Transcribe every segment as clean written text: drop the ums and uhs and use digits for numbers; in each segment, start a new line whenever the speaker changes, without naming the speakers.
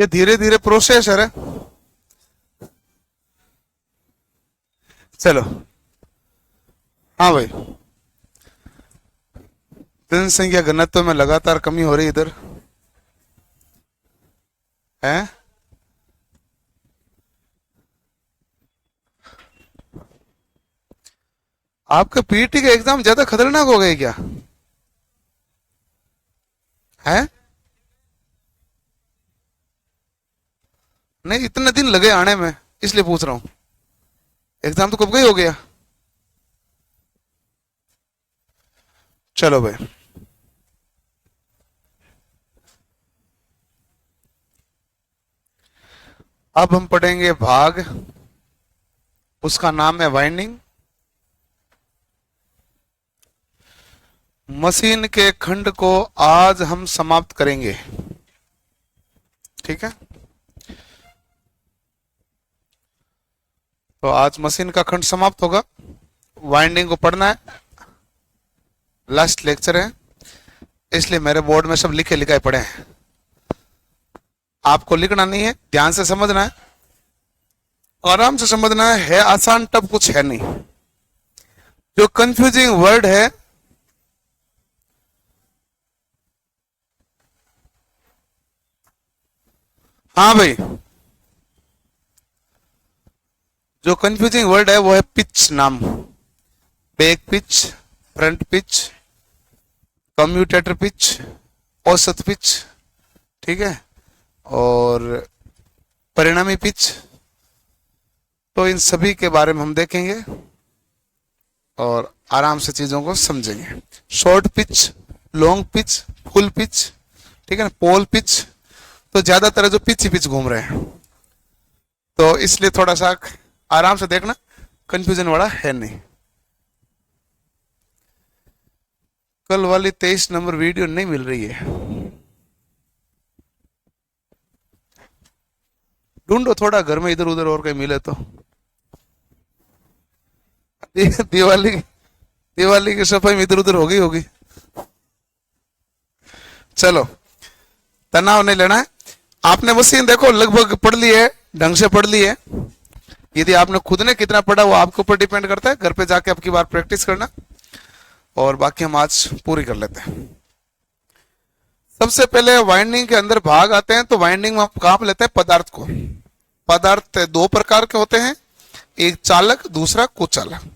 ये धीरे धीरे प्रोसेसर है। चलो हाँ भाई, जनसंख्या घनत्व में लगातार कमी हो रही इधर है। आपका पीटी का एग्जाम ज्यादा खतरनाक हो गए क्या है? नहीं, इतने दिन लगे आने में, इसलिए पूछ रहा हूं। एग्जाम तो कब का ही हो गया। चलो भाई, अब हम पढ़ेंगे भाग, उसका नाम है वाइंडिंग। मशीन के खंड को आज हम समाप्त करेंगे, ठीक है। तो आज मशीन का खंड समाप्त होगा, वाइंडिंग को पढ़ना है, लास्ट लेक्चर है, इसलिए मेरे बोर्ड में सब लिखे लिखाए पड़े हैं। आपको लिखना नहीं है, ध्यान से समझना है, आराम से समझना है आसान टफ कुछ है नहीं। जो कंफ्यूजिंग वर्ड है हाँ भाई, जो कंफ्यूजिंग वर्ड है वो है पिच नाम। Back pitch, front pitch, commutator pitch, औसत पिच, ठीक है, और परिणामी पिच। तो इन सभी के बारे में हम देखेंगे और आराम से चीजों को समझेंगे। Short pitch, long pitch, full pitch, ठीक है ना, पोल पिच। तो ज्यादातर जो पिच ही पिच घूम रहे हैं, तो इसलिए थोड़ा सा आराम से देखना, कंफ्यूजन वाला है नहीं। कल वाली 23 नंबर वीडियो नहीं मिल रही है, ढूंढो थोड़ा घर में इधर उधर और कहीं मिले तो। दिवाली की सफाई में इधर उधर हो गई होगी। चलो, तनाव नहीं लेना है। आपने मशीन देखो लगभग पढ़ ली है, ढंग से पढ़ ली है। यदि आपने खुद ने कितना पढ़ा वो आपके ऊपर डिपेंड करता है, घर पे जाके आपकी बार प्रैक्टिस करना, और बाकी हम आज पूरी कर लेते हैं। सबसे पहले वाइंडिंग के अंदर भाग आते हैं, तो वाइंडिंग में आप कहां लेते हैं पदार्थ को। पदार्थ दो प्रकार के होते हैं, एक चालक, दूसरा कुचालक।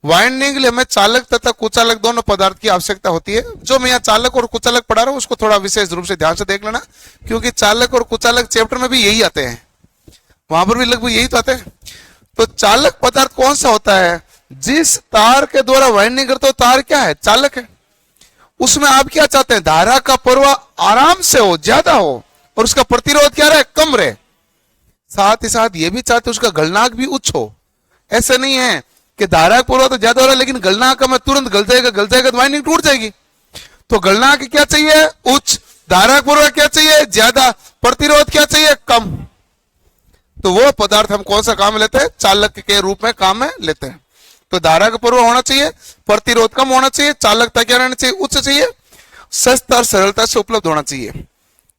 वाइंडिंग के लिए हमें चालक तथा कुचालक दोनों पदार्थ की आवश्यकता होती है। जो मैं यहाँ चालक और कुचालक पढ़ा रहा हूं उसको थोड़ा विशेष रूप से ध्यान से देख लेना, क्योंकि चालक और कुचालक चैप्टर में भी यही आते हैं, वहां पर भी लगभग यही तो आते हैं। तो चालक पदार्थ कौन सा होता है? जिस तार के द्वारा वाइंडिंग करते हो तार क्या है? चालक है। उसमें आप क्या चाहते हैं? धारा का प्रवाह आराम से हो, ज्यादा हो, और उसका प्रतिरोध क्या रहे? कम रहे। साथ ही साथ ये भी चाहते उसका गलनांक भी उच्च हो। ऐसा नहीं है कि धारा का प्रवाह तो ज्यादा हो रहा है लेकिन गलनांक में तुरंत गल जाएगा तो वाइंडिंग टूट जाएगी। तो गलनांक क्या चाहिए? उच्च। धारा का प्रवाह क्या चाहिए? ज्यादा। प्रतिरोध क्या चाहिए? कम। तो वो पदार्थ हम कौन सा काम में लेते हैं? चालक के रूप में काम में लेते हैं। तो धारा का प्रवाह होना चाहिए, प्रतिरोध कम होना चाहिए, चालकता क्या रहना चाहिए? उच्च चाहिए, सस्ता और सरलता से उपलब्ध होना चाहिए।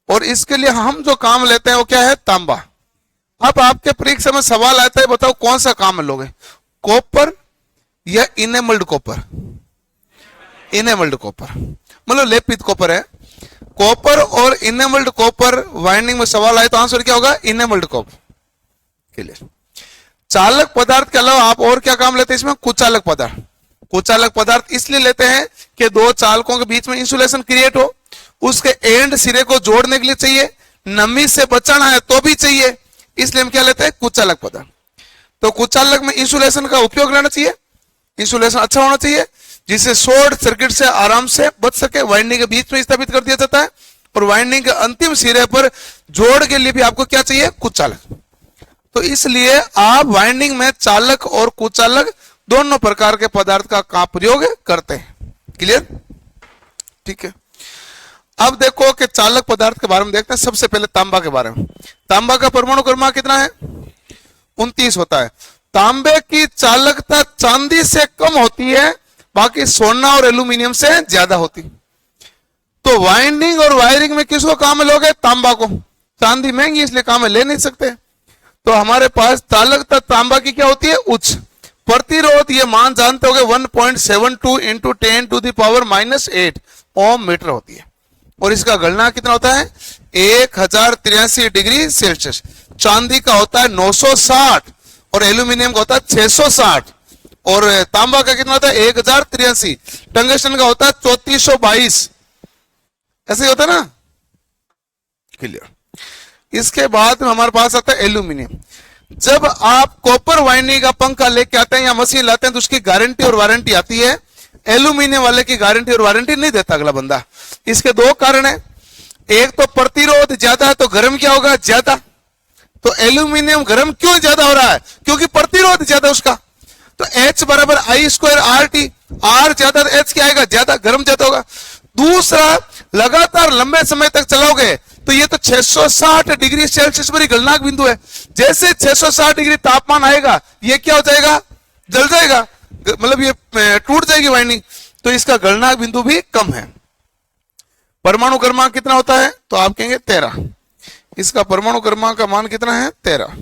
और इसके लिए हम जो काम लेते हैं वो क्या है? तांबा। अब आपके परीक्षा में सवाल आता है, बताओ कौन सा काम में लोगे, कॉपर या इनेमल्ड कॉपर? इनेमल्ड कॉपर मतलब लेपित कॉपर है। कॉपर और इनेमल्ड कॉपर वाइंडिंग में सवाल आए तो आंसर क्या होगा? इनेमल्ड कॉपर। क्लियर। चालक पदार्थ के अलावा आप और क्या काम लेते हैं इसमें? कुचालक पदार्थ। कुचालक पदार्थ इसलिए लेते हैं कि दो चालकों के बीच में इंसुलेशन क्रिएट हो, उसके एंड सिरे को जोड़ने के लिए चाहिए, नमी से बचाना है तो भी चाहिए, इसलिए हम क्या लेते हैं? कुचालक पदार्थ। तो कुचालक में इंसुलेशन का उपयोग रहना चाहिए, इंसुलेशन अच्छा होना चाहिए, जिससे शॉर्ट सर्किट से आराम से बच सके। वाइंडिंग के बीच में स्थापित कर दिया जाता है, और वाइंडिंग के अंतिम सिरे पर जोड़ के लिए भी आपको क्या चाहिए? कुचालक। तो इसलिए आप वाइंडिंग में चालक और कुचालक दोनों प्रकार के पदार्थ का प्रयोग करते हैं। क्लियर? ठीक है। अब देखो कि चालक पदार्थ के बारे में देखते हैं। सबसे पहले तांबा के बारे में। तांबा का परमाणु क्रमांक कितना है? 29 होता है। तांबे की चालकता चांदी से कम होती है, बाकी सोना और एल्यूमिनियम से ज्यादा होती। तो वाइंडिंग और वायरिंग में किसको काम में लोगे? तांबा को। चांदी महंगी इसलिए काम में ले नहीं सकते। तो हमारे पास चालकता तांबा की क्या होती है, उच्च। प्रतिरोध ये मान जानते होगे 1.72 इंटू 10⁻⁻8 ओम मीटर होती है। और इसका गणना कितना होता है 1083 डिग्री सेल्सियस। चांदी का होता है 960 और एल्यूमिनियम का होता है 660 और तांबा का कितना होता है 1083। टंगस्टन का होता है 3422। ऐसे ही होता है ना, क्लियर। इसके बाद में हमारे पास आता है एल्यूमिनियम। जब आप कॉपर वाइंडिंग का पंखा लेके आते हैं या मशीन लाते हैं तो उसकी गारंटी और वारंटी आती है। एल्यूमिनियम वाले की गारंटी और वारंटी नहीं देता अगला बंदा। इसके दो कारण है, एक तो प्रतिरोध ज्यादा है तो गर्म क्या होगा, ज्यादा। तो एल्यूमिनियम गर्म क्यों ज्यादा हो रहा है, क्योंकि प्रतिरोध ज्यादा उसका। तो H बराबर I² RT, R ज्यादा तो H क्या आएगा, ज्यादा, गर्म ज्यादा होगा। दूसरा, लगातार लंबे समय तक चलाओगे तो ये तो 660 डिग्री सेल्सियस पर ही गलनांक बिंदु है। जैसे 660 डिग्री तापमान आएगा ये क्या हो जाएगा, जल जाएगा, मतलब ये टूट जाएगी वाइंडिंग। तो इसका गलनांक बिंदु भी कम है। परमाणु क्रमांक कितना होता है, तो आप कहेंगे 13। इसका परमाणु क्रमांक का मान कितना है, 13।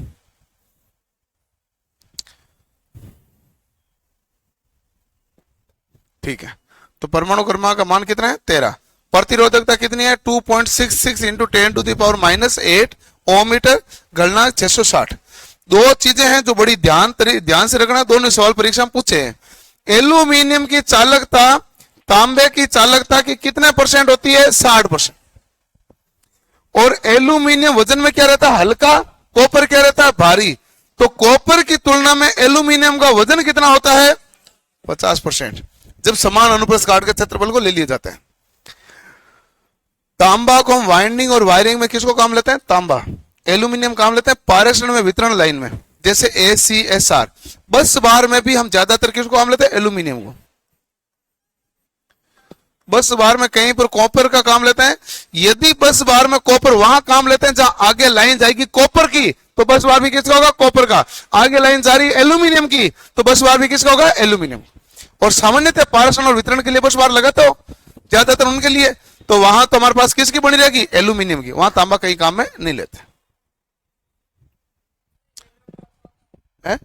ठीक है, तो परमाणु क्रमांक का मान कितना है, 13। प्रतिरोधकता कितनी है 2.66 इंटू 10⁻⁸ ओम मीटर। गलनांक 660। दो चीजें हैं जो बड़ी ध्यान से रखना, दोनों सवाल परीक्षा में पूछे हैं। एल्यूमिनियम की चालकता तांबे की चालकता की कितने परसेंट होती है, 60%। और एल्यूमिनियम वजन में क्या रहता है, हल्का, कॉपर क्या रहता है, भारी। तो कॉपर की तुलना में एल्यूमिनियम का वजन कितना होता है, 50%। जब समान अनुप्रस्थ काट के क्षेत्रफल को ले लिया जाता है। तांबा को हम वाइंडिंग और वायरिंग में किसको काम लेते हैं, तांबा। एल्यूमिनियम काम लेते हैं पारेषण में, वितरण लाइन में, जैसे ACSR। बस बार में भी हम ज्यादातर किसको काम लेते हैं, एल्यूमिनियम को। बस बार में कहीं पर कॉपर का काम लेते हैं। यदि बस बार में कॉपर वहां काम लेते हैं जहां आगे लाइन जाएगी कॉपर की, तो बस बार भी किसका होगा, कॉपर का। आगे लाइन जा रही एल्यूमिनियम की, तो बस बार भी किसका होगा, एल्यूमिनियम। और सामान्यतः पारेषण और वितरण के लिए बस बार लगाते हो ज्यादातर उनके लिए, तो वहां तो हमारे पास किसकी बनी रहेगी, एल्यूमिनियम की। वहां तांबा कहीं काम में नहीं लेते है?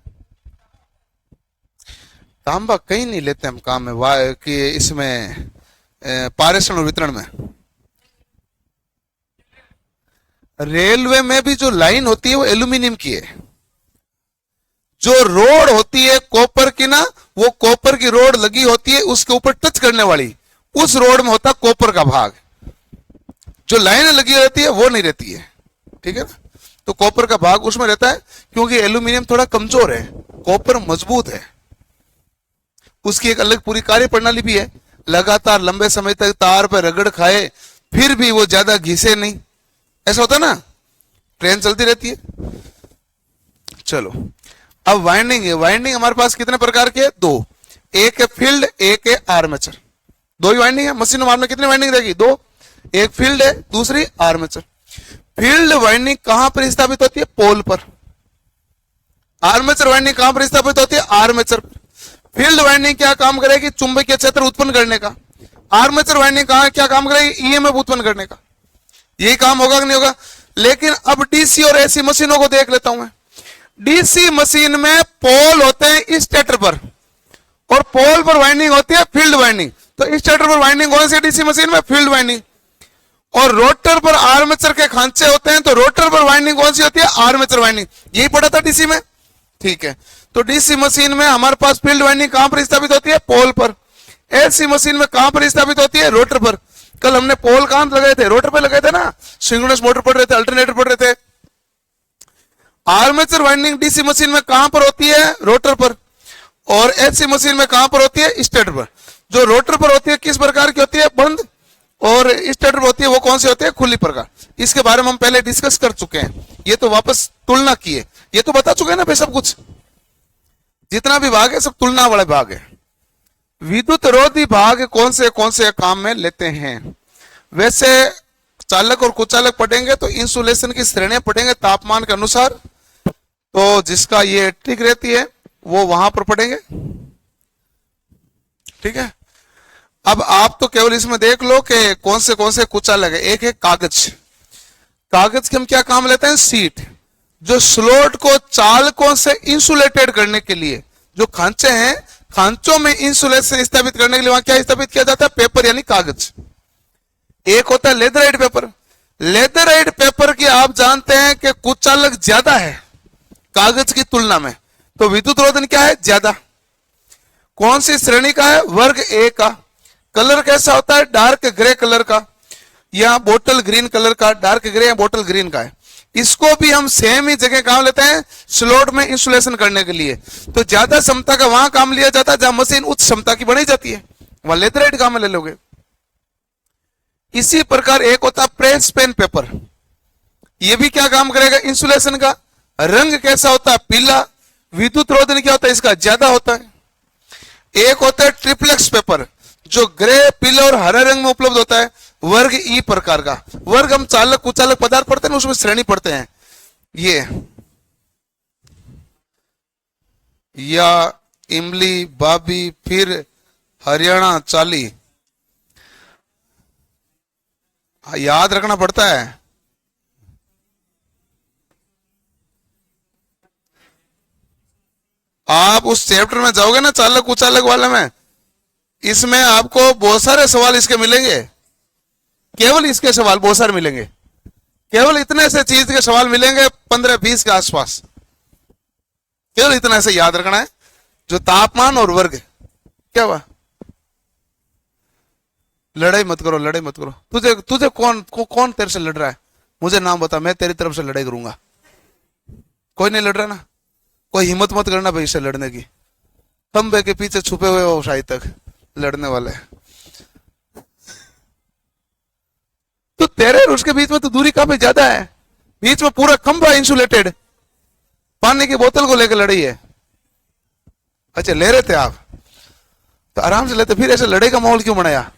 तांबा कहीं नहीं लेते हम काम में कि इसमें पारेषण और वितरण में। रेलवे में भी जो लाइन होती है वो एल्यूमिनियम की है। जो रोड होती है कॉपर की ना, वो कॉपर की रोड लगी होती है, उसके ऊपर टच करने वाली, उस रोड में होता कॉपर का भाग। जो लाइन लगी रहती है वो नहीं रहती है, ठीक है ना। तो कॉपर का भाग उसमें रहता है, क्योंकि एल्यूमिनियम थोड़ा कमजोर है, कॉपर मजबूत है। उसकी एक अलग पूरी कार्य प्रणाली भी है। लगातार लंबे समय तक तार पर रगड़ खाए फिर भी वो ज्यादा घिसे नहीं, ऐसा होता है ना, ट्रेन चलती रहती है। चलो, अब वाइंडिंग है। वाइंडिंग हमारे पास कितने प्रकार के, दो। एक है फील्ड, एक है आर्मेचर। दो ही वाइंडिंग है। मशीन में कितनी वाइंडिंग रहेगी, दो। एक फील्ड है, दूसरी आर्मेचर। फील्ड वाइंडिंग कहां पर स्थापित होती है, पोल पर। आर्मेचर वाइंडिंग कहां पर स्थापित होती है, आर्मेचर पर। फील्ड वाइंडिंग क्या काम करेगी, चुंबकीय क्षेत्र उत्पन्न करने का। आर्मेचर वाइंडिंग कहां क्या काम करेगी, ईएमएफ उत्पन्न करने का। यही काम होगा कि नहीं होगा। लेकिन अब डीसी और एसी मशीनों को देख लेता हूं मैं। डीसी मशीन में पोल होते हैं स्टेटर पर, और पोल पर वाइंडिंग होती है फील्ड वाइंडिंग। तो स्टेटर पर वाइंडिंग कौन सी डीसी मशीन में, फील्ड वाइंडिंग। और रोटर पर आर्मेचर के खांचे होते हैं, तो रोटर पर वाइंडिंग कौन सी होती है, आर्मेचर वाइंडिंग। यही पढ़ा था डीसी में, ठीक है। तो डीसी मशीन में हमारे पास फील्ड वाइंडिंग कहां पर स्थापित होती है, पोल पर। एसी मशीन में कहां पर स्थापित होती है, रोटर पर। कल हमने पोल कहां लगाए थे, रोटर पर लगाए थे ना, सिंक्रोनस मोटर पढ़ रहे थे, अल्टरनेटर पढ़ रहे थे। आर्मेचर वाइंडिंग डीसी मशीन में कहां पर होती है, रोटर पर। और एसी मशीन में कहां पर होती है, स्टेटर पर। जो रोटर पर होती है किस प्रकार की होती है, बंद। और स्टेटर होती है वो कौन सी होती है, खुली प्रकार। इसके बारे में हम पहले डिस्कस कर चुके हैं। ये तो वापस तुलना की है, ये तो बता चुके हैं ना भाई, सब कुछ जितना भी भाग है सब तुलना वाले भाग है। विद्युत रोधी भाग कौन से काम में लेते हैं। वैसे चालक और कुचालक पढ़ेंगे तो इंसुलेशन की श्रेणियां पढ़ेंगे तापमान के अनुसार। तो जिसका ये ठीक रहती है वो वहां पर पढ़ेंगे, ठीक है। अब आप तो केवल इसमें देख लो कि कौन से कुचालक है। एक है कागज। कागज के हम क्या काम लेते हैं, शीट, जो स्लोट को चालकों से इंसुलेटेड करने के लिए, जो खांचे हैं खांचों में इंसुलेशन स्थापित करने के लिए वहां क्या स्थापित किया जाता है, पेपर यानी कागज। एक होता है लेदराइट पेपर। लेदराइट पेपर की आप जानते हैं कि कुचालक ज्यादा है कागज की तुलना में, तो विद्युत रोधन क्या है, ज्यादा। कौन सी श्रेणी का है, वर्ग ए का। कलर कैसा होता है, डार्क ग्रे कलर का या बोतल ग्रीन कलर का, डार्क ग्रे या बोतल ग्रीन का है। इसको भी हम सेम ही जगह काम लेते हैं, स्लोट में इंसुलेशन करने के लिए। तो ज्यादा क्षमता का वहां काम लिया जाता है जहां मशीन उच्च क्षमता की बनाई जाती है, वहां लेदराइट काम में ले लोगे। इसी प्रकार एक होता है प्रेस पेन पेपर, ये भी क्या काम करेगा, इंसुलेशन का। रंग कैसा होता है, पीला। विद्युत रोधन क्या होता है, इसका ज्यादा होता है। एक होता है ट्रिप्लेक्स पेपर, जो ग्रे, पीले और हरे रंग में उपलब्ध होता है, वर्ग ई प्रकार का। वर्ग हम चालक कुचालक पदार्थ पढ़ते हैं ना, उसमें श्रेणी पढ़ते हैं। ये या इमली, बाबी, फिर हरियाणा चाली, याद रखना पड़ता है। आप उस चैप्टर में जाओगे ना चालक कुचालक वाले में, इसमें आपको बहुत सारे सवाल इसके मिलेंगे, केवल इसके सवाल बहुत सारे मिलेंगे। केवल इतने से चीज के सवाल मिलेंगे 15-20 के आसपास, केवल इतना से याद रखना है। जो तापमान और वर्ग, क्या हुआ, लड़ाई मत करो, लड़ाई मत करो। तुझे तुझे कौन तेरे से लड़ रहा है, मुझे नाम बता, मैं तेरी तरफ से लड़ाई करूंगा। कोई नहीं लड़ रहा ना, कोई हिम्मत मत करना भाई इससे लड़ने की। खंबे के पीछे छुपे हुए हो शायद तक लड़ने वाले। तो तेरे और उसके बीच में तो दूरी काफी ज्यादा है, बीच में पूरा खंबा इंसुलेटेड, पानी की बोतल को लेकर लड़ी है। अच्छा ले रहे थे आप, तो आराम से लेते, फिर ऐसे लड़ाई का माहौल क्यों बनाया।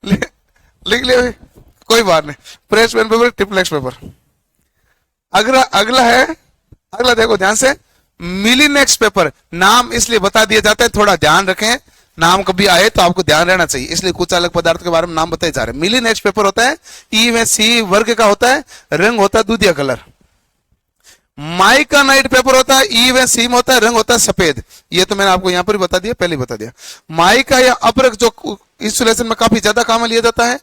लिख लिया, कोई बात नहीं। Press pen paper, triplex paper. अगला देखो ध्यान से, मिलीनेक्स पेपर। नाम इसलिए बता दिए जाते हैं, थोड़ा ध्यान रखें, नाम कभी आए तो आपको ध्यान रहना चाहिए, इसलिए कुछ अलग पदार्थ के बारे में नाम बताए जा रहे हैं। मिलीनेक्स पेपर होता है ई में सी वर्ग का होता है, रंग होता है दूधिया कलर। माइकानाइट पेपर होता है, ई में सी में होता है, रंग होता है सफेद। ये तो मैंने आपको यहां पर बता दिया, पहले बता दिया। माइका या अब्रक जो इंसुलेशन में काफी ज्यादा काम में लिया जाता है,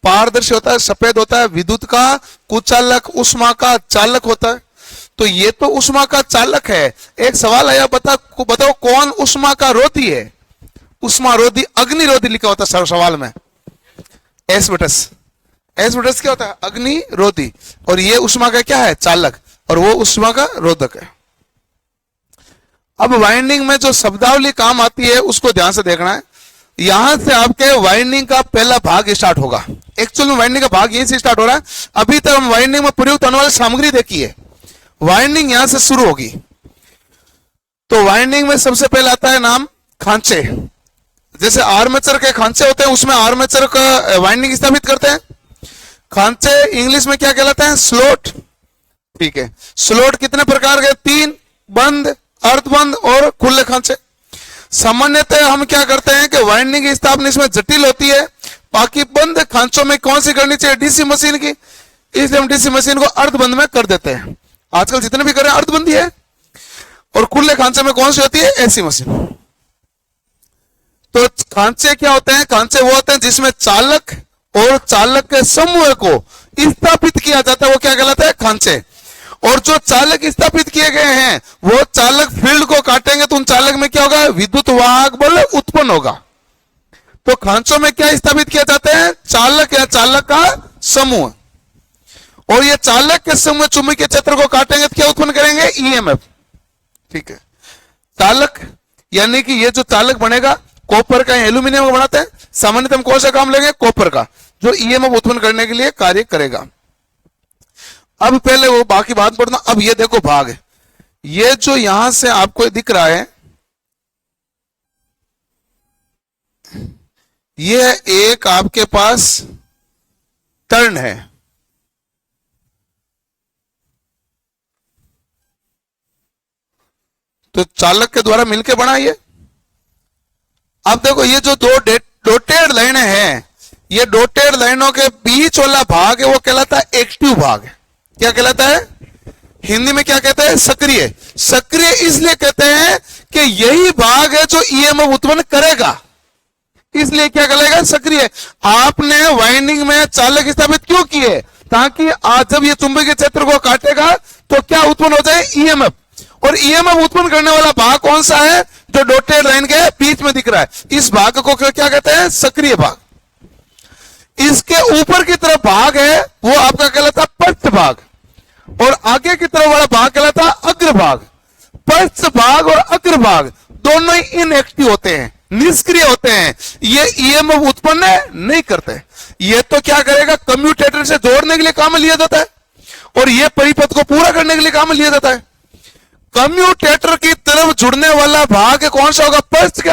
पारदर्शी होता है, सफेद होता है, विद्युत का कुचालक, उष्मा का चालक होता है। तो ये तो उष्मा का चालक है। एक सवाल आया, बताओ कौन उष्मा का रोधी है। उष्मा रोधी, अग्निरोधी लिखा होता है सवाल में, एस्बेस्टस। एस्बेस्टस क्या होता है, अग्निरोधी, और ये उष्मा का क्या है, चालक, और वो उष्मा का रोधक है। अब वाइंडिंग में जो शब्दावली काम आती है उसको ध्यान से देखना है। यहां से आपके वाइंडिंग का पहला भाग स्टार्ट होगा। एक्चुअल में वाइंडिंग का भाग यहीं से स्टार्ट हो रहा है। अभी तक हम वाइंडिंग में प्रयुक्त होने वाली सामग्री देखी है, वाइंडिंग यहां से शुरू होगी। तो वाइंडिंग में सबसे पहले आता है नाम खांचे। जैसे आर्मेचर के खांचे होते हैं, उसमें आर्मेचर का वाइंडिंग स्थापित करते हैं। खांचे इंग्लिश में क्या कहलाते हैं, स्लोट। ठीक है, स्लोट कितने प्रकार के, 3, बंद, अर्धबंद और खुले खांचे। सामान्यतः हम क्या करते हैं कि वाइंडिंग की स्थापना इसमें जटिल होती है, बाकी बंद खांचों में कौन सी करनी चाहिए, डीसी मशीन की, इसलिए हम डीसी मशीन को अर्धबंद में कर देते हैं। आजकल जितने भी कर रहे हैं अर्धबंदी है। और खुले खांचे में कौन सी होती है, एसी मशीन। तो खांचे क्या होते हैं, खांचे वो होते हैं जिसमें चालक और चालक के समूह को स्थापित किया जाता है, वो क्या कहलाता है, खांचे। और जो चालक स्थापित किए गए हैं वो चालक फील्ड को काटेंगे तो उन चालक में क्या होगा, विद्युत वाहक बल उत्पन्न होगा। तो खांचों में क्या स्थापित किया जाता है, चालक या चालक का समूह, और ये चालक के समूह चुंबकीय क्षेत्र को काटेंगे तो क्या उत्पन्न करेंगे, ईएमएफ। ठीक है, चालक यानी कि ये जो चालक बनेगा कॉपर का या एल्यूमिनियम का बनाते हैं, सामान्यतः हम कौन सा काम लेंगे, कॉपर का, जो ईएमएफ उत्पन्न करने के लिए कार्य करेगा। अब पहले वो बाकी बात पढ़ना। अब ये देखो भाग, ये जो यहां से आपको दिख रहा है, ये एक आपके पास टर्न है। तो चालक के द्वारा मिलकर बना ये। अब देखो ये जो दो डॉटेड लाइनें हैं, ये डॉटेड लाइनों के बीच वाला भाग है वो कहलाता है एक्टिव भाग। क्या कहलाता है? हिंदी में क्या कहते हैं? सक्रिय। सक्रिय इसलिए कहते हैं कि यही भाग है जो ईएमएफ उत्पन्न करेगा, इसलिए क्या कहलाएगा? सक्रिय। आपने वाइंडिंग में चालक स्थापित क्यों किए? ताकि आज जब ये चुंबकीय क्षेत्र को काटेगा तो क्या उत्पन्न हो जाए? ईएमएफ। और ईएमएफ उत्पन्न करने वाला भाग कौन सा है? जो डॉटेड लाइन के बीच में दिख रहा है, इस भाग को क्या कहते हैं? सक्रिय भाग। इसके ऊपर की तरफ भाग है वो आपका कहलाता पृष्ठ भाग, और आगे की तरफ वाला भाग कहलाता अग्रभाग। पृष्ठ भाग और अग्रभाग दोनों ही इनएक्टिव होते हैं, निष्क्रिय होते हैं, ये ईएमएफ उत्पन्न नहीं करते। ये तो क्या करेगा? कम्यूटेटर से जोड़ने के लिए काम में लिया जाता है, और ये परिपथ को पूरा करने के लिए काम में लिया जाता है। कम्यूटेटर की तरफ जुड़ने वाला भाग कौन सा होगा? पृष्ठ के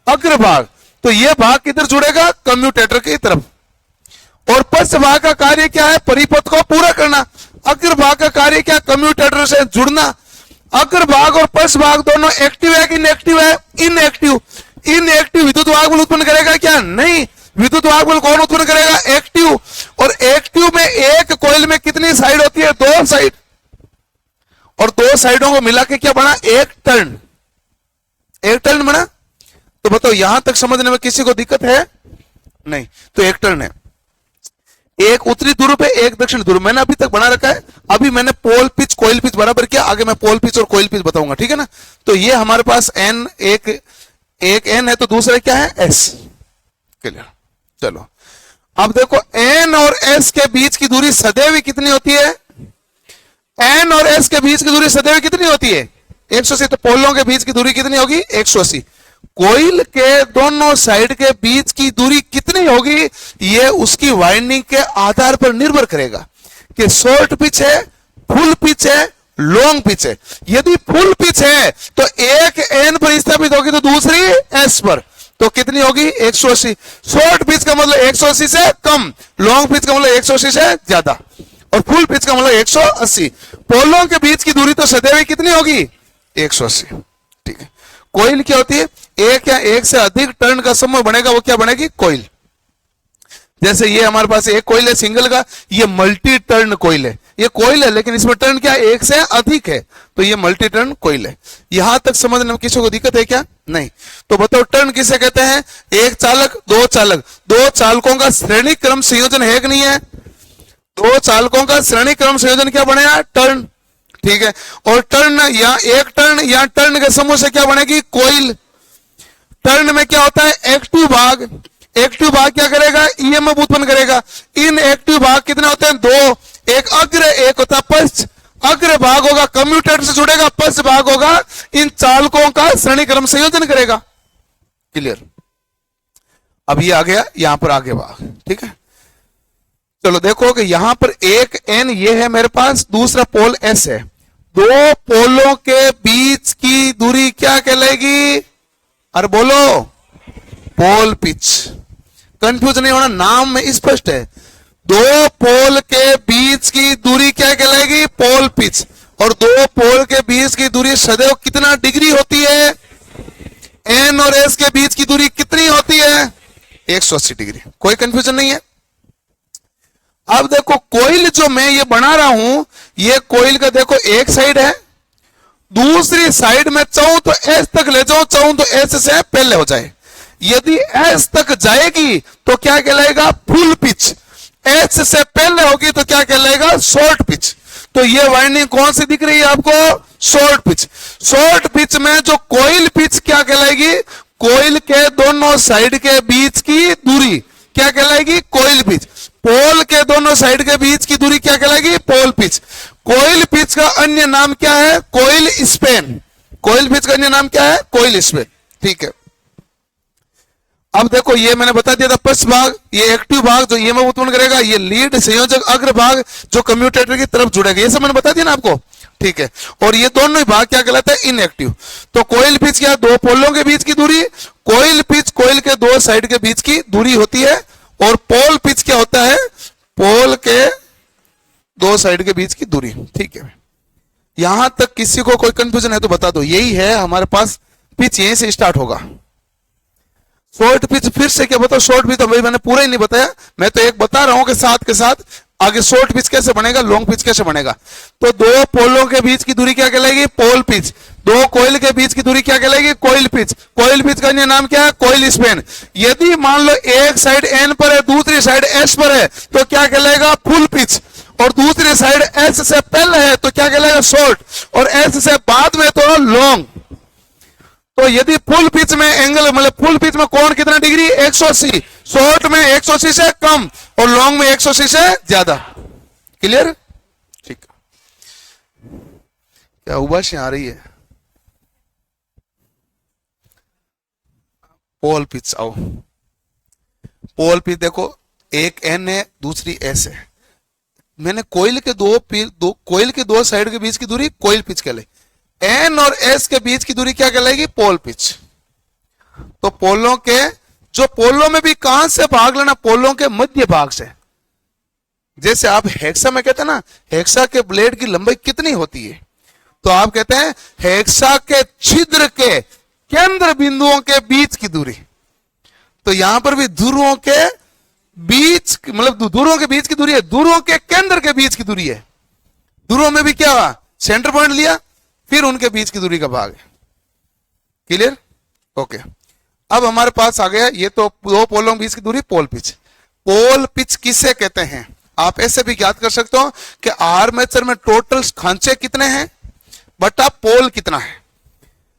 अग्रभाग। तो ये भाग किधर जुड़ेगा? कम्यूटेटर की तरफ। और पृष्ठ भाग का कार्य क्या है? परिपथ को पूरा करना। अग्रभाग का कार्य क्या? कम्यूटेटर से जुड़ना। अग्रभाग और पृष्ठ भाग दोनों एक्टिव है कि इनएक्टिव है? इनएक्टिव। इनएक्टिव विद्युत वाहक बल उत्पन्न करेगा क्या? नहीं। विद्युत वाहक बल कौन उत्पन्न करेगा? एक्टिव। और एक्टिव में एक कॉइल में कितनी साइड होती है? 2 साइड। और 2 साइडों को मिला के क्या बना? एक टर्न। एक टर्न बना। तो बताओ यहां तक समझने में किसी को दिक्कत है? नहीं। तो एक टर्न है, एक उत्तरी ध्रुव पे एक दक्षिण ध्रुव। मैंने अभी तक बना रखा है, अभी मैंने पोल पिच कोइल पिच बराबर किया, आगे मैं पोल पिच और कोइल पिच बताऊंगा, ठीक है ना। तो ये हमारे पास एन, एक एन है, तो दूसरा क्या है? एस। क्लियर। चलो अब देखो, एन और एस के बीच की दूरी सदैव कितनी होती है? एन और एस के बीच की दूरी सदैव कितनी होती है? 180। तो पोलों के बीच की दूरी कितनी होगी? 180। कोइल के दोनों साइड के बीच की दूरी कितनी होगी? यह उसकी वाइंडिंग के आधार पर निर्भर करेगा कि शॉर्ट पिच है, फुल पिच है, लॉन्ग पिच है। यदि फुल पिच है तो एक एन पर स्थापित होगी तो दूसरी एस पर, तो कितनी होगी? 180। शॉर्ट पिच का मतलब 180 से कम, लॉन्ग पिच का मतलब 180 से ज्यादा, और फुल पिच का मतलब 180। पोलों के बीच की दूरी तो सदैव कितनी होगी? 180। ठीक है। कोइल क्या होती है? एक या एक से अधिक टर्न का समूह बनेगा, वो क्या बनेगी? कोइल। जैसे ये हमारे पास एक कोइल है सिंगल का, ये मल्टी टर्न कोइल है। ये कोइल है लेकिन इसमें टर्न क्या? एक से अधिक है, तो ये मल्टी टर्न कोइल है। यहां तक समझने में किसी को दिक्कत है क्या? नहीं। तो बताओ टर्न किसे कहते हैं? एक चालक, 2 चालक, 2 चालकों का श्रेणी क्रम संयोजन है कि नहीं है? 2 चालकों का श्रेणी क्रम संयोजन क्या बनेगा? टर्न। ठीक है। और टर्न या एक टर्न या टर्न के समूह से क्या बनेगी? कोइल। टर्न में क्या होता है? एक्टिव भाग। एक्टिव भाग क्या करेगा? ईएमएफ उत्पन्न करेगा। इन एक्टिव भाग कितने होते हैं? 2। एक अग्र, एक होता है पश्च। अग्र भाग होगा कम्यूटेटर से जुड़ेगा, पश्च भाग होगा इन चालकों का श्रेणी क्रम संयोजन करेगा। क्लियर। अब ये आ गया यहां पर आगे भाग, ठीक है। चलो देखो कि यहां पर एक एन ये है मेरे पास, दूसरा पोल एस है। 2 पोलों के बीच की दूरी क्या कहलाएगी? अरे बोलो, पोल पिच। कंफ्यूज नहीं होना, नाम में स्पष्ट है। 2 पोल के बीच की दूरी क्या कहलाएगी? Pole pitch. और 2 पोल के बीच की दूरी सदैव कितना डिग्री होती है? एन और एस के बीच की दूरी कितनी होती है? 180 डिग्री। कोई कंफ्यूजन नहीं है। अब देखो कोइल जो मैं ये बना रहा हूं, ये कोइल का देखो एक साइड है, दूसरी साइड में चाहूं तो एस तक ले जाऊं, चाहूं तो एस से पहले हो जाए। यदि एस तक जाएगी तो क्या कहलाएगा? Full pitch. एस से पहले होगी तो क्या कहलाएगा? Short pitch. तो ये वाइंडिंग कौन सी दिख रही है आपको? Short pitch. शॉर्ट पिच में जो कोइल पिच क्या कहलाएगी? कोइल के दोनों साइड के बीच की दूरी क्या कहलाएगी? Coil pitch. पोल के दोनों साइड के बीच की दूरी क्या कहलाएगी? Pole pitch. कोइल पिच का अन्य नाम क्या है? कोइल स्पेन। कोइल पिच का अन्य नाम क्या है? कोइल स्पेन। ठीक है। अब देखो ये मैंने बता दिया था, पश्च भाग ये एक्टिव भाग जो ईएमएफ उत्पन्न करेगा, ये लीड संयोजक अग्र भाग जो कम्यूटेटर की तरफ जुड़ेगा, ये सब मैंने बता दिया ना आपको, ठीक है। और ये दोनों ही भाग क्या कहलाता है? इनएक्टिव। तो कोइल पिच क्या? 2 पोलों के बीच की दूरी। कोइल पिच कोइल के 2 साइड के बीच की दूरी होती है। और पोल पिच क्या होता है? पोल के 2 साइड के बीच की दूरी। ठीक है। यहां तक किसी को कोई कंफ्यूजन है तो बता दो। यही है हमारे पास पिच, यहीं से स्टार्ट होगा। शॉर्ट पिच फिर से क्या बताओ, शॉर्ट पिच तो भाई मैंने पूरा ही नहीं बताया, मैं तो एक बता रहा हूं कि साथ के साथ आगे शॉर्ट पिच कैसे बनेगा, लॉन्ग पिच कैसे बनेगा। तो दो पोलों के बीच की दूरी क्या कहलाएगी, पोल पिच। दो कोयल के बीच की दूरी क्या कहलाएगी, कोयल पिच। कोयल पिच का अन्य नाम क्या है, कोयल स्पेन। यदि मान लो एक साइड एन पर है, दूसरी साइड एस पर है, तो क्या कहलाएगा, फुल पिच। और दूसरी साइड एस से पहले है तो क्या कहलाएगा, शॉर्ट। और एस से बाद में तो लॉन्ग। तो यदि फुल पिच में एंगल मतलब फुल पिच में कोण कितना डिग्री, 180, शॉर्ट में 180 से कम और लॉन्ग में 180 से ज्यादा। क्लियर, ठीक। क्या उबाशी आ रही है, पोल पिच आओ। पोल पिच देखो, एक एन है दूसरी एस है। मैंने कोयल के कोयल के दो साइड के बीच की दूरी कोयल पिच कहलाई। एन और एस के बीच की दूरी क्या कहलाएगी, पोल पिच। तो पोलों के जो पोलों में भी कहां से भाग लेना, पोलों के मध्य भाग से। जैसे आप हेक्सा में कहते हैं ना, हेक्सा के ब्लेड की लंबाई कितनी होती है, तो आप कहते हैं हेक्सा के छिद्र के केंद्र बिंदुओं के बीच की दूरी। तो यहां पर भी ध्रुवों के बीच मतलब ध्रुवों के बीच की दूरी है, ध्रुवों के केंद्र के बीच की दूरी है। ध्रुवों में भी क्या हुआ, सेंटर पॉइंट लिया, फिर उनके बीच की दूरी का भाग है। Clear, okay. अब हमारे पास आ गया, ये तो दो पोलों के बीच की दूरी पोल पिच। पोल पिच किसे कहते हैं, आप ऐसे भी याद कर सकते हो कि आर्मेचर में टोटल खांचे कितने हैं बटा पोल कितना है।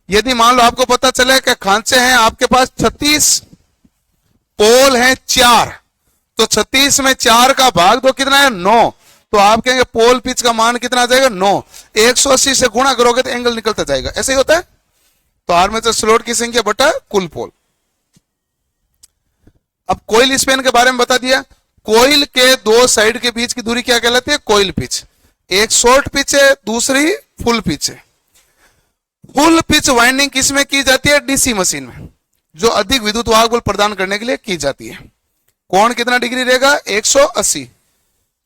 यदि मान लो आपको पता चले कि खांचे हैं आपके पास 36, पोल हैं 4, तो 36 में 4 का भाग दो कितना है, 9। तो आप कहेंगे पोल पिच का मान कितना आ जाएगा, 9। 180 से गुणा करोगे तो एंगल निकलता जाएगा, ऐसे ही होता है। तो आर्मेचर स्लॉट की संख्या बटा कुल पोल। अब कोयल स्पेन के बारे में बता दिया। कोयल के दो साइड के बीच की दूरी क्या कहलाती है, कोयल पिच। एक शॉर्ट पिच है, दूसरी फुल पिच है। फुल पिच वाइंडिंग किसमें की जाती है, डीसी मशीन में, जो अधिक विद्युत वाहक बल प्रदान करने के लिए की जाती है। कोण कितना डिग्री रहेगा, 180,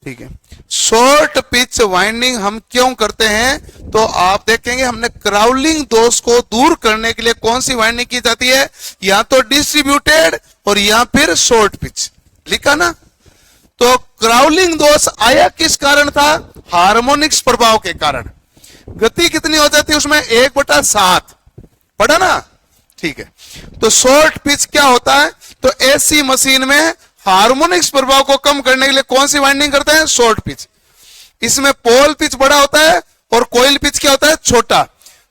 ठीक है। शॉर्ट पिच वाइंडिंग हम क्यों करते हैं, तो आप देखेंगे हमने क्राउलिंग दोष को दूर करने के लिए कौन सी वाइंडिंग की जाती है, या तो डिस्ट्रीब्यूटेड और या फिर शॉर्ट पिच, लिखा ना। तो क्राउलिंग दोष आया किस कारण था, हार्मोनिक्स प्रभाव के कारण। गति कितनी हो जाती है उसमें, 1/7, पढ़ा ना, ठीक है। तो शॉर्ट पिच क्या होता है, तो एसी मशीन में हार्मोनिक्स प्रभाव को कम करने के लिए कौन सी वाइंडिंग करते हैं, शॉर्ट पिच। इसमें पोल पिच बड़ा होता है और कोयल पिच क्या होता है, छोटा।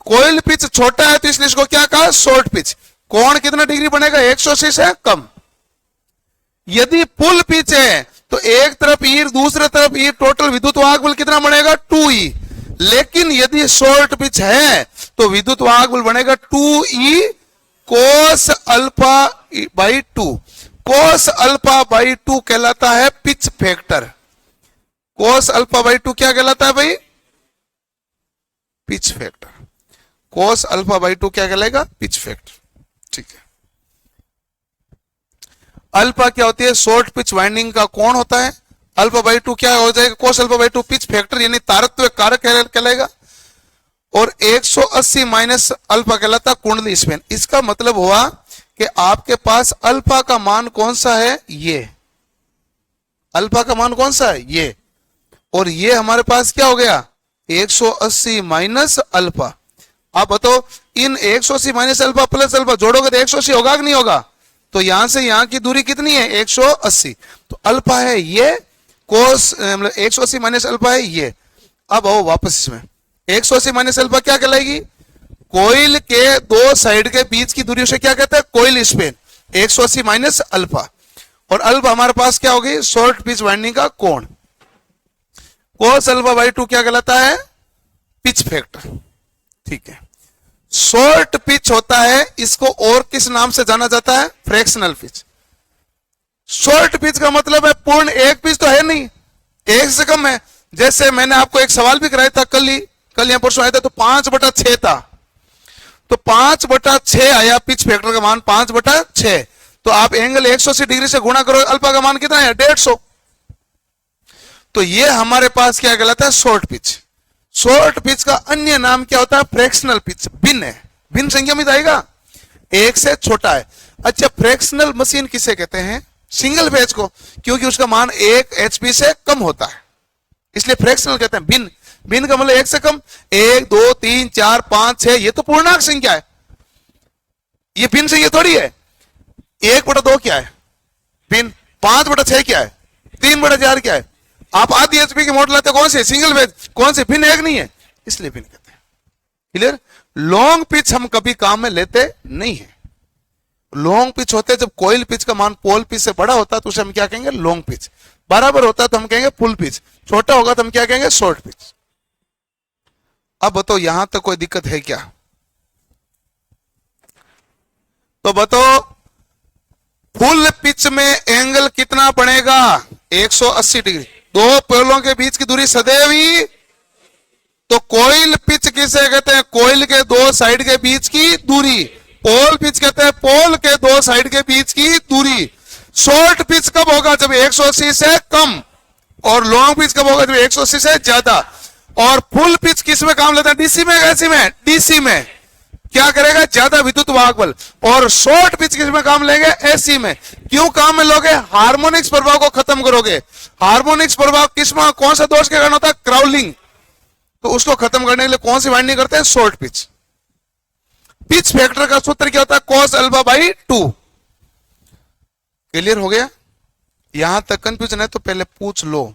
कोयल पिच छोटा है तो इसलिए इसको क्या कहा, शॉर्ट पिच। कोण कितना डिग्री बनेगा, 180 से कम। यदि फुल पिच है तो एक तरफ ई दूसरे तरफ ई, टोटल विद्युत वाहक बल कितना बनेगा, 2E। लेकिन यदि शॉर्ट पिच है तो विद्युत वाहक बल बनेगा 2E cos alpha by 2। Cos alpha by 2 कहलाता है pitch factor. Cos alpha by 2 क्या कहलाता है भाई, pitch factor. Cos alpha by 2 क्या कहलाएगा, पिच फैक्टर, ठीक है। अल्फा क्या होती है, शॉर्ट पिच वाइंडिंग का कोण होता है। अल्फा बाई 2 क्या हो जाएगा, cos alpha by 2 pitch factor यानी तारत्व कारक कहलाएगा। और 180 माइनस अल्फा कहलाता कुंडली स्पेन। इसका मतलब हुआ कि आपके पास अल्फा का मान कौन सा है, ये अल्फा का मान कौन सा है, ये। और ये हमारे पास क्या हो गया, 180 माइनस अल्फा। आप बताओ इन 180 माइनस अल्फा प्लस अल्फा जोड़ोगे तो 180 होगा कि नहीं होगा। तो यहां से यहां की दूरी कितनी है, 180। तो अल्फा है ये, कोस मतलब 180 माइनस अल्फा है ये। अब आओ वापस इसमें, 180 माइनस अल्फा क्या कहलाएगी, कोयल के दो साइड के बीच की दूरी से क्या कहते हैं, कोयल स्पेन। 180 माइनस अल्फा, और अल्फा हमारे पास क्या होगी, शॉर्ट पिच वाइंडिंग का कोण। कोस अल्फा बाई 2 क्या कहलाता है, पिच फैक्टर, ठीक है। शॉर्ट पिच होता है, इसको और किस नाम से जाना जाता है, फ्रैक्शनल पिच। शॉर्ट पिच का मतलब है पूर्ण एक पिच तो है नहीं, एक से कम है। जैसे मैंने आपको एक सवाल भी कराया था कल या परसों आया था, तो 5/6 था। तो 5/6 आया पिच फैक्टर का मान 5/6। तो आप एंगल 180 डिग्री से गुणा करो, अल्फा का मान कितना है, 150। तो ये हमारे पास क्या कहलाता है, शॉर्ट पिच। शॉर्ट पिच का अन्य नाम क्या होता है, फ्रैक्शनल पिच। भिन्न है, भिन्न संख्या में आएगा, एक से छोटा है। अच्छा, फ्रैक्शनल मशीन किसे कहते हैं? सिंगल फेज को, क्योंकि उसका मान 1 HP से कम होता है, इसलिए फ्रैक्शनल कहते हैं। भिन्न, भिन्न का मतलब 1 से कम, 1 2 3 4 5 6, ये तो पूर्णांक संख्या है, ये भिन्न संख्या थोड़ी है। 1/2 क्या है? भिन्न। 5/6 क्या है? 3/4 क्या है? आप आधी HP की मोटर लाते कौन से? Single phase. कौन से? भिन्न एक नहीं है, इसलिए भिन्न कहते हैं। क्लियर? लॉन्ग पिच हम कभी काम में लेते नहीं है। लॉन्ग पिच होते जब कोयल पिच का मान पोल पिच से बड़ा होता तो उसे हम क्या कहेंगे? Long pitch. बराबर होता तो हम कहेंगे फुल पिच, छोटा होगा तो हम क्या कहेंगे? Short pitch. अब बताओ यहां तक कोई दिक्कत है क्या? तो बताओ फुल पिच में एंगल कितना बनेगा? 180 डिग्री। दो पोलों के बीच की दूरी सदैव ही, तो कोयल पिच किसे कहते हैं? कोयल के दो साइड के बीच की दूरी। पोल पिच कहते हैं पोल के दो साइड के बीच की दूरी। शॉर्ट पिच कब होगा? जब 180 से कम, और लॉन्ग पिच कब होगा? जब 180 से ज्यादा। और फुल पिच किस में काम लेता है? डीसी में, एसी में? डीसी में। क्या करेगा? ज्यादा विद्युत वाहक बल। और शॉर्ट पिच किस में काम लेंगे? एसी में। क्यों काम में लोगे? हार्मोनिक्स प्रभाव को खत्म करोगे। हार्मोनिक्स प्रभाव किस में, कौन सा दोष के कारण होता है? क्राउलिंग। तो उसको खत्म करने के लिए कौन सी वाइंडिंग करते हैं? Short pitch. पिच फैक्टर का सूत्र क्या होता है? cos α/2। क्लियर हो गया? यहां तक कंफ्यूजन है तो पहले पूछ लो,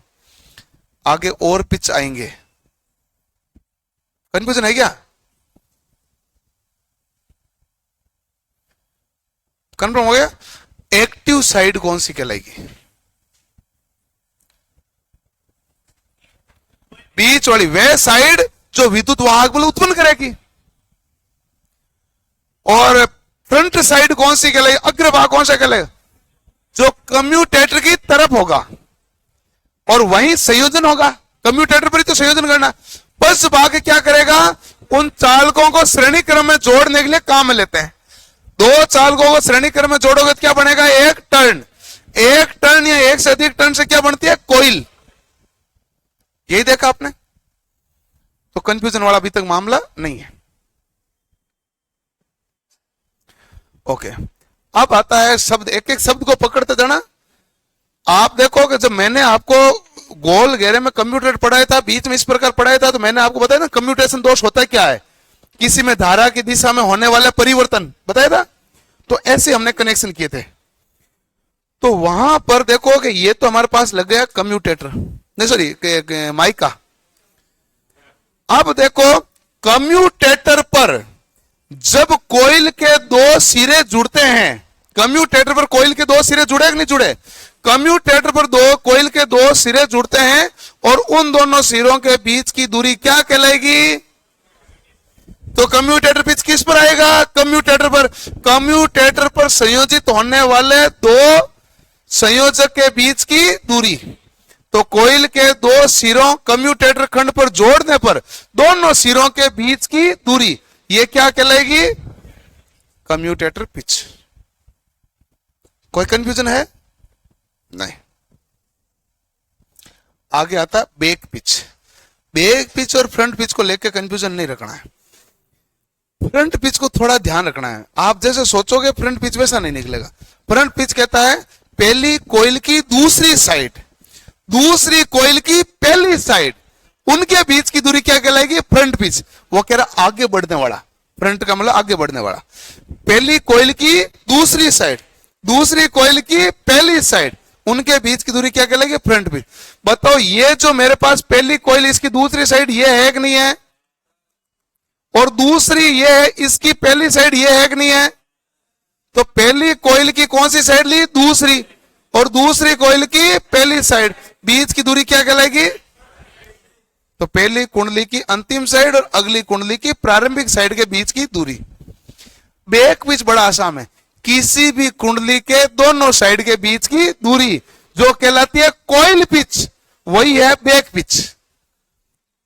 आगे और पिच आएंगे। कंफ्यूजन है क्या? कंफर्म हो गया? एक्टिव साइड कौन सी कहलाएगी? बीच वाली, वह साइड जो विद्युत वाहक बल उत्पन्न करेगी। और फ्रंट साइड कौन सी कहलाएगी? अग्रभाग कौन सा कहलाएगा? जो कम्यूटेटर की तरफ होगा, और वहीं संयोजन होगा। कम्यूटेटर पर ही तो संयोजन करना। बस भाग क्या करेगा? उन चालकों को श्रेणी क्रम में जोड़ने के लिए काम में लेते हैं। दो चालकों को श्रेणी क्रम में जोड़ोगे तो क्या बनेगा? एक टर्न। एक टर्न या एक से अधिक टर्न से क्या बनती है? कोइल। यही देखा आपने? तो कंफ्यूजन वाला अभी तक मामला नहीं है। ओके, अब आता है शब्द। एक एक शब्द को पकड़ते जाना। आप देखो कि जब मैंने आपको गोल घेरे में कम्यूटेटर पढ़ाया था, बीच में इस प्रकार पढ़ाया था, तो मैंने आपको बताया ना कम्यूटेशन दोष होता क्या है, किसी में धारा की दिशा में होने वाला परिवर्तन बताया था। तो ऐसे हमने कनेक्शन किए थे। तो वहां पर देखो कि ये तो हमारे पास लग गया कम्यूटेटर, नहीं सॉरी माइका। अब देखो कम्यूटेटर पर जब कोइल के दो सिरे जुड़ते हैं, कम्यूटेटर पर कोइल के दो सिरे जुड़े कि नहीं जुड़े? कम्यूटेटर पर दो कोइल के दो सिरे जुड़ते हैं, और उन दोनों सिरों के बीच की दूरी क्या कहलाएगी? तो कम्यूटेटर पिच किस पर आएगा? कम्यूटेटर पर। कम्यूटेटर पर संयोजित होने वाले दो संयोजक के बीच की दूरी। तो कोइल के दो सिरों कम्यूटेटर खंड पर जोड़ने पर दोनों सिरों के बीच की दूरी, ये क्या कहलाएगी? Commutator pitch. कोई कंफ्यूजन है? नहीं। आगे आता बैक पिच। बैक पिच और फ्रंट पिच को लेकर कंफ्यूजन नहीं रखना है। फ्रंट पिच को थोड़ा ध्यान रखना है। आप जैसे सोचोगे फ्रंट पिच वैसा नहीं निकलेगा। फ्रंट पिच कहता है पहली कोइल की दूसरी साइड, दूसरी कोइल की पहली साइड, उनके बीच की दूरी क्या कहलाएगी? Front pitch. वो कह रहा आगे बढ़ने वाला, फ्रंट का मतलब आगे बढ़ने वाला। पहली कोइल की दूसरी साइड, दूसरी कोइल की पहली साइड, उनके बीच की दूरी क्या कहलाएगी? Front pitch. बताओ ये जो मेरे पास पहली कोइल, इसकी दूसरी साइड ये है कि नहीं है? और दूसरी ये है, इसकी पहली साइड ये है कि नहीं है? तो पहली कोइल की कौन सी साइड ली? दूसरी। और दूसरी कोइल की पहली साइड, बीच की दूरी क्या कहलाएगी? तो पहली कुंडली की अंतिम साइड और अगली कुंडली की प्रारंभिक साइड के बीच की दूरी। बैक पिच बड़ा आसान है। किसी भी कुंडली के दोनों साइड के बीच की दूरी जो कहलाती है कोइल पिच, वही है बैक पिच।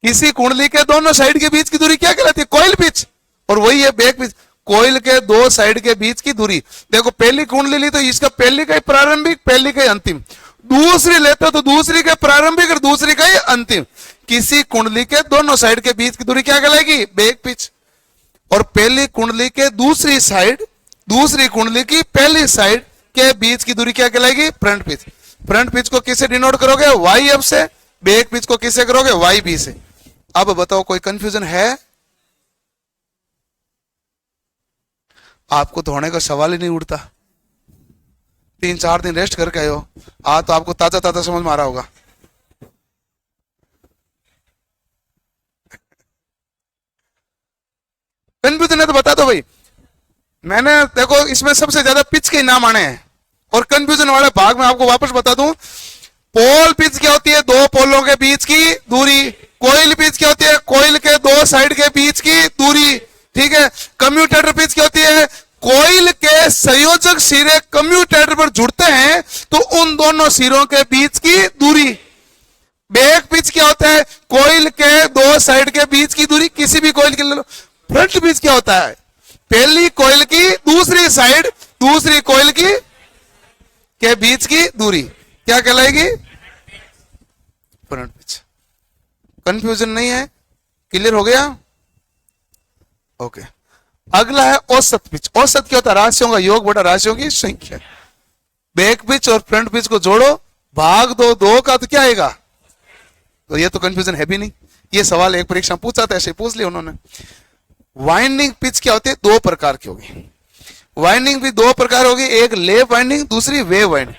किसी कुंडली के दोनों साइड के बीच की दूरी क्या कहलाती है? कोइल पिच, और वही है बैक पिच। कोइल के दो साइड के बीच की दूरी, देखो पहली कुंडली ली तो इसका पहली का ही प्रारंभिक, पहली का ही अंतिम। दूसरी लेते तो दूसरी का प्रारंभिक और दूसरी का ही अंतिम। किसी कुंडली के दोनों साइड के बीच की दूरी क्या कहलाएगी? Back pitch. और पहली कुंडली के दूसरी साइड दूसरी कुंडली की पहली साइड के बीच की दूरी क्या कहलाएगी? Front pitch. फ्रंट पिच को किससे डिनोट करोगे? वाई एफ से। बैक पिच को किससे करोगे? वाई बी से। अब बताओ कोई कंफ्यूजन है? आपको तो होने का सवाल ही नहीं उठता। 3-4 दिन रेस्ट करके आए हो, आज तो आपको ताजा ताजा समझ में आ रहा होगा। कंफ्यूजन है तो बता दो भाई। मैंने देखो इसमें सबसे ज्यादा पिच के नाम आने हैं, और कंफ्यूजन वाले भाग में आपको वापस बता दूं। पोल पिच क्या होती है? दो पोलों के बीच की दूरी। कोइल पिच क्या होती है? कोइल के दो साइड के बीच की दूरी। ठीक है। कम्यूटेटर पिच क्या होती है? कोइल के संयोजक सिरे कम्यूटेटर पर जुड़ते हैं तो उन दोनों सिरों के बीच की दूरी। बैक पिच क्या होता है? कोइल के दो साइड के बीच की दूरी, किसी भी कोइल के ले लो। फ्रंट पिच क्या होता है? पहली कोइल की दूसरी साइड दूसरी कोइल की के बीच की दूरी क्या कहलाएगी? Front pitch. कंफ्यूजन नहीं है? क्लियर हो गया? ओके। अगला है औसत पिच। औसत क्या होता है? राशियों का योग बटा राशियों की संख्या। बैक पिच और फ्रंट पिच को जोड़ो, भाग दो 2 का, तो क्या आएगा? तो ये तो कंफ्यूजन है भी नहीं। ये सवाल एक परीक्षा पूछा था, ऐसे पूछ लिया उन्होंने। वाइंडिंग पिच क्या होती है? 2 प्रकार की होगी। वाइंडिंग भी 2 प्रकार होगी, एक लेप वाइंडिंग, दूसरी वेव वाइंडिंग।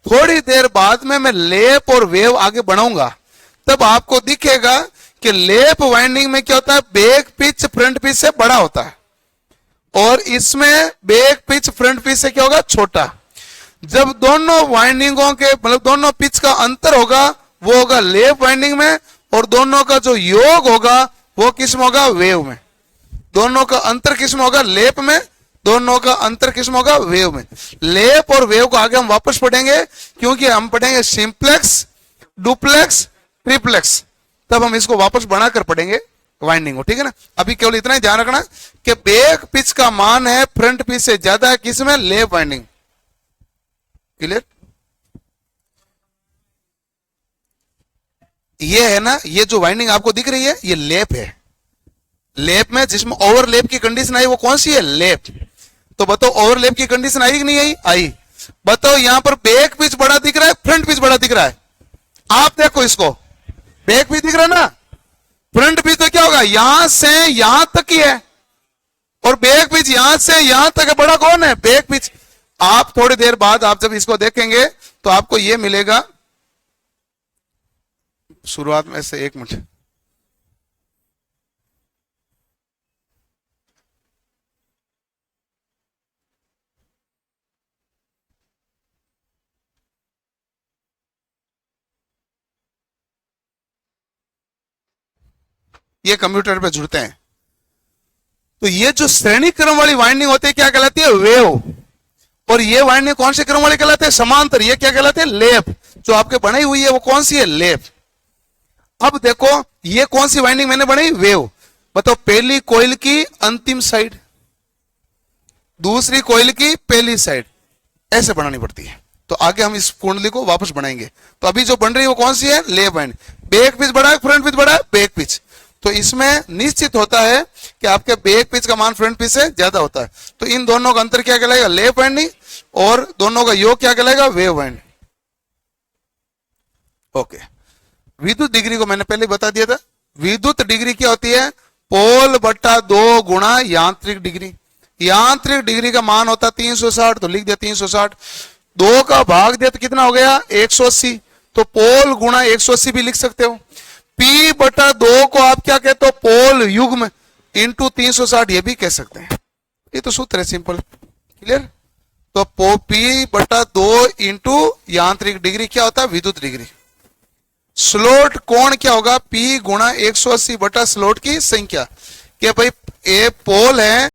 थोड़ी देर बाद में मैं लेप और वेव आगे बढ़ाऊंगा, तब आपको दिखेगा कि लेप वाइंडिंग में क्या होता है? बैक पिच फ्रंट पिच से बड़ा होता है, और इसमें बैक पिच फ्रंट पिच से क्या होगा? छोटा। जब दोनों वाइंडिंगों के मतलब दोनों पिच का अंतर होगा वो होगा लेप वाइंडिंग में, और दोनों का जो योग होगा वो किस में होगा? वेव में। दोनों का अंतर किस में होगा? लेप में। दोनों का अंतर किस में होगा? वेव में। लेप और वेव को आगे हम वापस पढ़ेंगे, क्योंकि हम पढ़ेंगे सिंप्लेक्स, डुप्लेक्स, ट्रिप्लेक्स, तब हम इसको वापस बनाकर पढ़ेंगे वाइंडिंग को। ठीक है ना? अभी केवल इतना ही ध्यान रखना कि बैक पिच का मान है फ्रंट पिच से ज्यादा है किसमें? लेप वाइंडिंग। क्लियर? ये है ना, ये जो वाइंडिंग आपको दिख रही है ये लेप है। लेप में जिसमें ओवरलेप की कंडीशन आई वो कौन सी है? लेप। तो बताओ ओवरलेप की कंडीशन आई कि नहीं आई? आई। बताओ यहां पर बैक पिच बड़ा दिख रहा है, फ्रंट पिच बड़ा दिख रहा है? आप देखो इसको, बैक पिच दिख रहा है ना, फ्रंट पिच तो क्या होगा? यहां से यहां तक ही है, और बैक पिच यहां से यहां तक है। बड़ा कौन है? Back pitch. आप थोड़ी देर बाद आप जब इसको देखेंगे तो आपको यह मिलेगा। शुरुआत में से 1 मिनट, ये कंप्यूटर पे जुड़ते हैं। तो ये जो श्रेणी क्रम वाली वाइंडिंग होती है क्या कहलाती है? वेव। और ये वाइंडिंग कौन से क्रम वाली कहलाते हैं? समांतर। ये क्या कहलाते हैं? लेप। जो आपके बनाई हुई है वो कौन सी है? लेप। अब देखो ये कौन सी वाइंडिंग मैंने बनाई? वेव। बताओ पहली कोइल की अंतिम साइड, दूसरी कोइल की पहली साइड, ऐसे बनानी पड़ती है। तो आगे हम इस कुंडली को वापस बनाएंगे। तो अभी जो बन रही है वो कौन सी है? लेप वाइंडिंग। बैक पिच बड़ा है, फ्रंट पिच बड़ा है? Back pitch. तो इसमें निश्चित होता है कि आपके बैक पिच का मान फ्रंट पिच से ज्यादा होता है। तो इन दोनों का अंतर क्या कहलाएगा? लेप वाइंडिंग। और दोनों का योग क्या कहलाएगा? Wave winding. ओके। विद्युत डिग्री को मैंने पहले बता दिया था। विद्युत डिग्री क्या होती है? पोल बटा 2 गुणा यांत्रिक डिग्री। यांत्रिक डिग्री का मान होता है 360, तो लिख दिया 360। 2 का भाग दिया तो कितना हो गया? 180। तो पोल गुणा 180 भी लिख सकते हो। P बटा 2 को आप क्या कहते हो? पोल युग्म इंटू 360 ये भी कह सकते हैं। ये तो सूत्र है, सिंपल। क्लियर? तो P बटा 2 इंटू यांत्रिक डिग्री क्या होता है? विद्युत डिग्री। स्लोट कोण क्या होगा? P गुणा 180 बटा स्लोट की संख्या। क्या भाई? ए पोल है